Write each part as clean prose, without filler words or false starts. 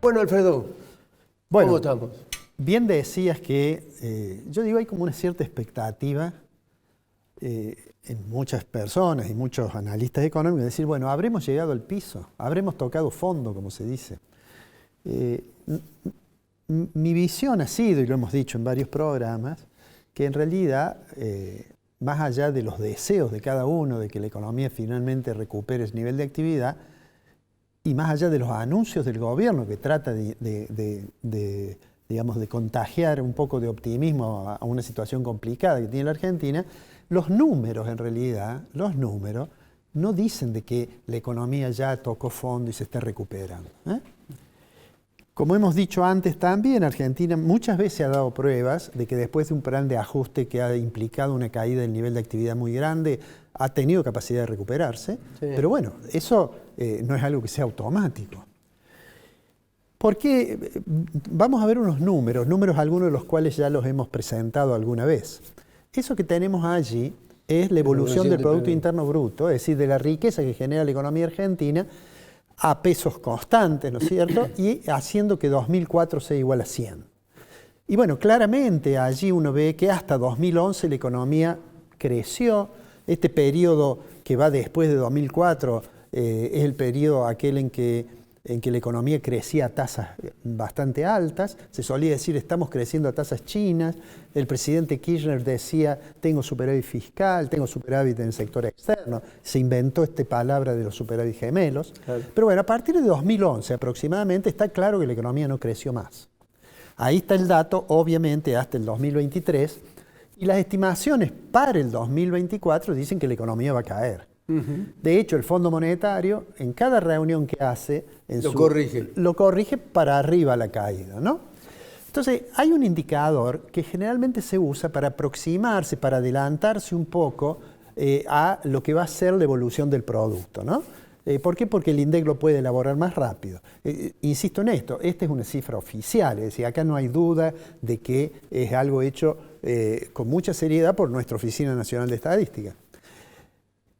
Bueno, Alfredo, Bueno, ¿cómo estamos? bien decías que, yo digo, hay como una cierta expectativa en muchas personas y muchos analistas económicos de decir, bueno, habremos llegado al piso, habremos tocado fondo, como se dice. Mi visión ha sido, y lo hemos dicho en varios programas, que en realidad, más allá de los deseos de cada uno de que la economía finalmente recupere ese nivel de actividad, y más allá de los anuncios del gobierno que trata digamos, de contagiar un poco de optimismo a una situación complicada que tiene la Argentina, los números en realidad, los números, no dicen de que la economía ya tocó fondo y se está recuperando. Como hemos dicho antes también, Argentina muchas veces ha dado pruebas de que después de un plan de ajuste que ha implicado una caída del nivel de actividad muy grande, ha tenido capacidad de recuperarse, sí. Pero bueno, eso no es algo que sea automático. Porque vamos a ver unos números, algunos de los cuales ya los hemos presentado alguna vez. Eso que tenemos allí es la evolución del Producto Interno Bruto, es decir, de la riqueza que genera la economía argentina a pesos constantes, ¿no es cierto? Y haciendo que 2004 sea igual a 100. Y bueno, claramente allí uno ve que hasta 2011 la economía creció. Este periodo que va después de 2004 es el periodo aquel en que la economía crecía a tasas bastante altas. Se solía decir, estamos creciendo a tasas chinas. El presidente Kirchner decía, tengo superávit fiscal, tengo superávit en el sector externo. Se inventó esta palabra de los superávit gemelos. Claro. Pero bueno, a partir de 2011 aproximadamente está claro que la economía no creció más. Ahí está el dato, obviamente, hasta el 2023. Y las estimaciones para el 2024 dicen que la economía va a caer. De hecho, el Fondo Monetario, en cada reunión que hace, lo corrige para arriba la caída, ¿no? Entonces, hay un indicador que generalmente se usa para aproximarse, para adelantarse un poco a lo que va a ser la evolución del producto, ¿no? ¿Por qué? Porque el INDEC lo puede elaborar más rápido. Insisto en esto, esta es una cifra oficial, es decir, acá no hay duda de que es algo hecho con mucha seriedad por nuestra Oficina Nacional de Estadística.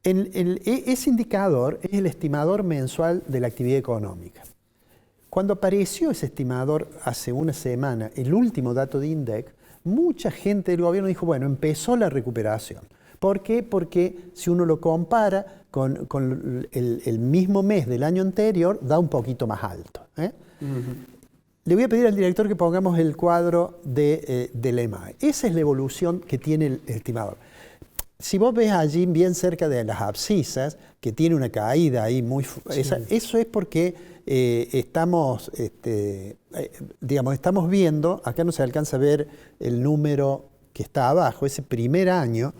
Ese indicador es el estimador mensual de la actividad económica. Cuando apareció ese estimador hace una semana, el último dato de INDEC, mucha gente del gobierno dijo, bueno, empezó la recuperación. ¿Por qué? Porque si uno lo compara con el mismo mes del año anterior, da un poquito más alto. Le voy a pedir al director que pongamos el cuadro del EMAE. Esa es la evolución que tiene el estimador. Si vos ves allí bien cerca de las abscisas, que tiene una caída ahí muy... Sí. Eso es porque estamos viendo, acá no se alcanza a ver el número que está abajo, ese primer año,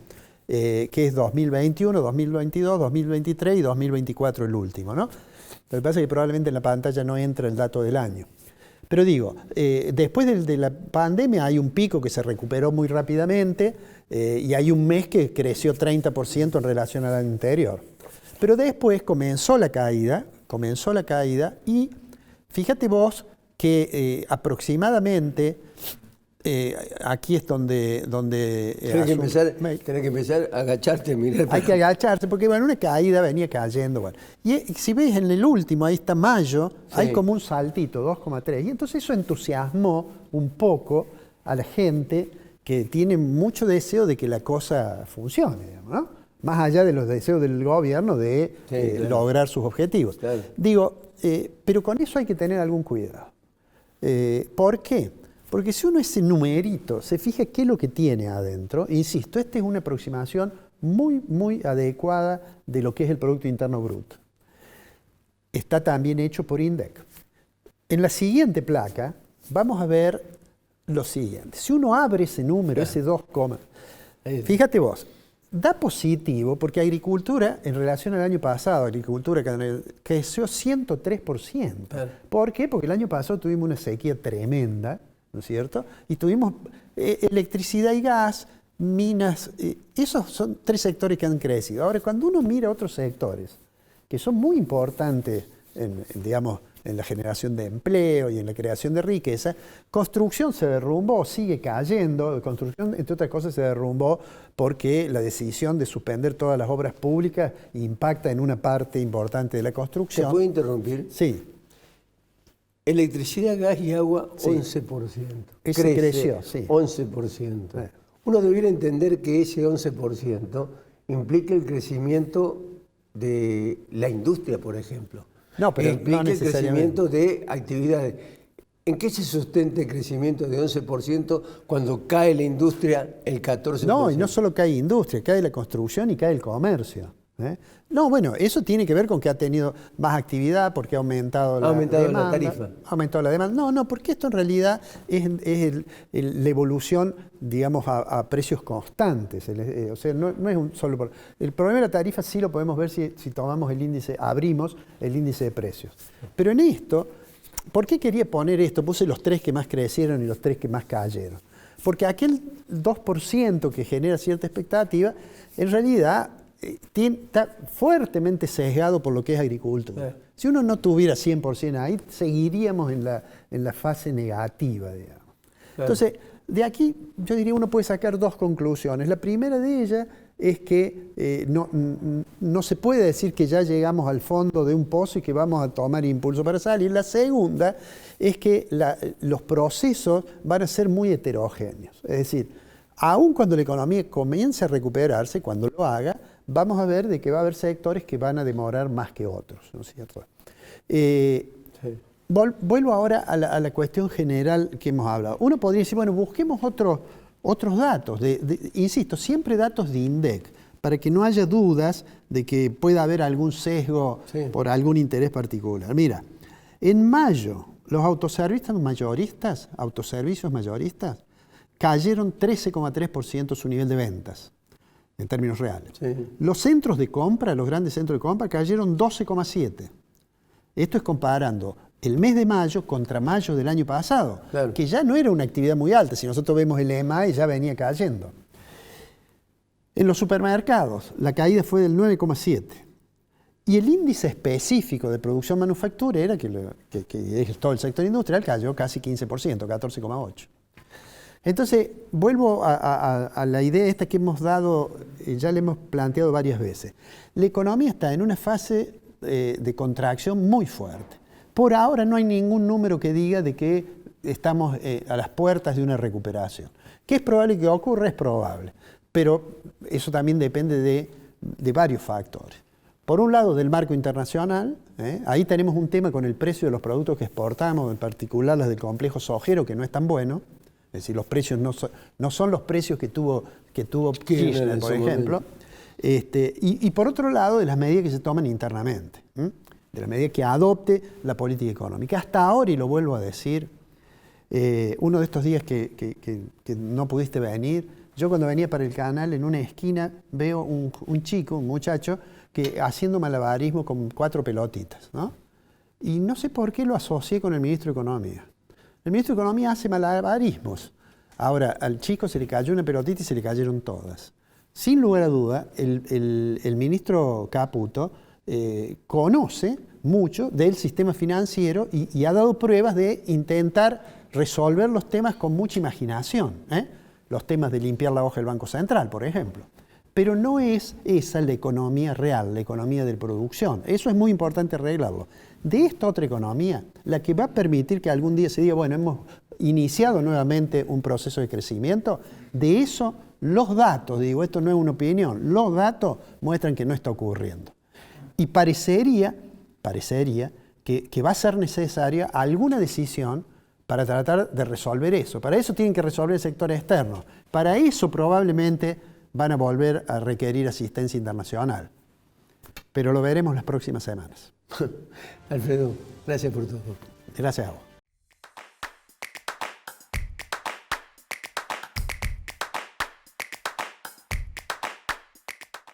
que es 2021, 2022, 2023 y 2024 el último, ¿no? Lo que pasa es que probablemente en la pantalla no entra el dato del año. Pero digo, después de la pandemia hay un pico que se recuperó muy rápidamente y hay un mes que creció 30% en relación al año anterior. Pero después comenzó la caída y fíjate vos que aproximadamente, aquí es donde tenés que empezar a agacharte, mirar. Hay que agacharse porque bueno, una caída venía cayendo. Bueno. Y si ves en el último, ahí está mayo, sí. Hay como un saltito, 2,3. Y entonces eso entusiasmó un poco a la gente que tiene mucho deseo de que la cosa funcione, digamos, ¿no? Más allá de los deseos del gobierno de claro. Lograr sus objetivos. Claro. Digo, pero con eso hay que tener algún cuidado. ¿Por qué? Porque si uno ese numerito se fija qué es lo que tiene adentro, insisto, esta es una aproximación muy, muy adecuada de lo que es el Producto Interno Bruto. Está también hecho por INDEC. En la siguiente placa vamos a ver lo siguiente. Si uno abre ese número, ese 2, fíjate vos, da positivo porque agricultura, en relación al año pasado, agricultura creció 103%. ¿Por qué? Porque el año pasado tuvimos una sequía tremenda, ¿no es cierto? Y tuvimos electricidad y gas, minas, esos son 3 sectores que han crecido. Ahora, cuando uno mira otros sectores, que son muy importantes en la generación de empleo y en la creación de riqueza, construcción se derrumbó, sigue cayendo. Construcción, entre otras cosas, se derrumbó porque la decisión de suspender todas las obras públicas impacta en una parte importante de la construcción. ¿Se puede interrumpir? Sí. Electricidad, gas y agua, Sí. 11%. Ese Crece, creció, sí. 11%. Uno debiera entender que ese 11% implica el crecimiento de la industria, por ejemplo. No, pero implica no el necesariamente. crecimiento de actividades. ¿En qué se sustenta el crecimiento de 11% cuando cae la industria el 14%? No, y no solo cae industria, cae la construcción y cae el comercio. No, bueno, eso tiene que ver con que ha tenido más actividad, porque ha aumentado la demanda. La tarifa. Ha aumentado la demanda. No, porque esto en realidad es la evolución, digamos, a precios constantes. O sea, no es un solo... El problema de la tarifa sí lo podemos ver si tomamos el índice, abrimos el índice de precios. Pero en esto, ¿por qué quería poner esto? Puse los 3 que más crecieron y los 3 que más cayeron. Porque aquel 2% que genera cierta expectativa, en realidad está fuertemente sesgado por lo que es agricultura. Si uno no tuviera 100% ahí, seguiríamos en la fase negativa, digamos. Entonces, de aquí yo diría uno puede sacar 2 conclusiones. La primera de ellas es que no se puede decir que ya llegamos al fondo de un pozo y que vamos a tomar impulso para salir. La segunda es que los procesos van a ser muy heterogéneos. Es decir, aun cuando la economía comience a recuperarse, cuando lo haga, vamos a ver de que va a haber sectores que van a demorar más que otros, ¿no es cierto? Vuelvo ahora a la cuestión general que hemos hablado. Uno podría decir, bueno, busquemos otros datos, insisto, siempre datos de INDEC, para que no haya dudas de que pueda haber algún sesgo por algún interés particular. Mira, en mayo, los autoservicios mayoristas cayeron 13,3% su nivel de ventas, en términos reales. Sí. Los centros de compra, los grandes centros de compra, cayeron 12,7%. Esto es comparando el mes de mayo contra mayo del año pasado, claro, que ya no era una actividad muy alta. Si nosotros vemos el EMAI, ya venía cayendo. En los supermercados, la caída fue del 9,7%. Y el índice específico de producción manufacturera, que es todo el sector industrial, cayó casi 15%, 14,8%. Entonces, vuelvo a la idea esta que hemos dado, ya le hemos planteado varias veces. La economía está en una fase de contracción muy fuerte. Por ahora no hay ningún número que diga de que estamos a las puertas de una recuperación. ¿Que es probable que ocurra? Es probable. Pero eso también depende de varios factores. Por un lado, del marco internacional, ahí tenemos un tema con el precio de los productos que exportamos, en particular las del complejo sojero, que no es tan bueno. Es decir, los precios no son los precios que tuvo Kirchner, por ejemplo. Y por otro lado, de las medidas que se toman internamente, de las medidas que adopte la política económica. Hasta ahora, y lo vuelvo a decir, uno de estos días que no pudiste venir, yo cuando venía para el canal, en una esquina, veo un muchacho, que haciendo malabarismo con 4 pelotitas, ¿no? Y no sé por qué lo asocié con el ministro de Economía. El ministro de Economía hace malabarismos. Ahora, al chico se le cayó una pelotita y se le cayeron todas. Sin lugar a duda, el ministro Caputo conoce mucho del sistema financiero y ha dado pruebas de intentar resolver los temas con mucha imaginación. Los temas de limpiar la hoja del Banco Central, por ejemplo. Pero no es esa la economía real, la economía de producción. Eso es muy importante arreglarlo. De esta otra economía, la que va a permitir que algún día se diga, bueno, hemos iniciado nuevamente un proceso de crecimiento, de eso los datos, digo, esto no es una opinión, los datos muestran que no está ocurriendo. Y parecería que va a ser necesaria alguna decisión para tratar de resolver eso. Para eso tienen que resolver el sector externo. Para eso probablemente van a volver a requerir asistencia internacional. Pero lo veremos las próximas semanas. Alfredo, gracias por todo. Gracias a vos.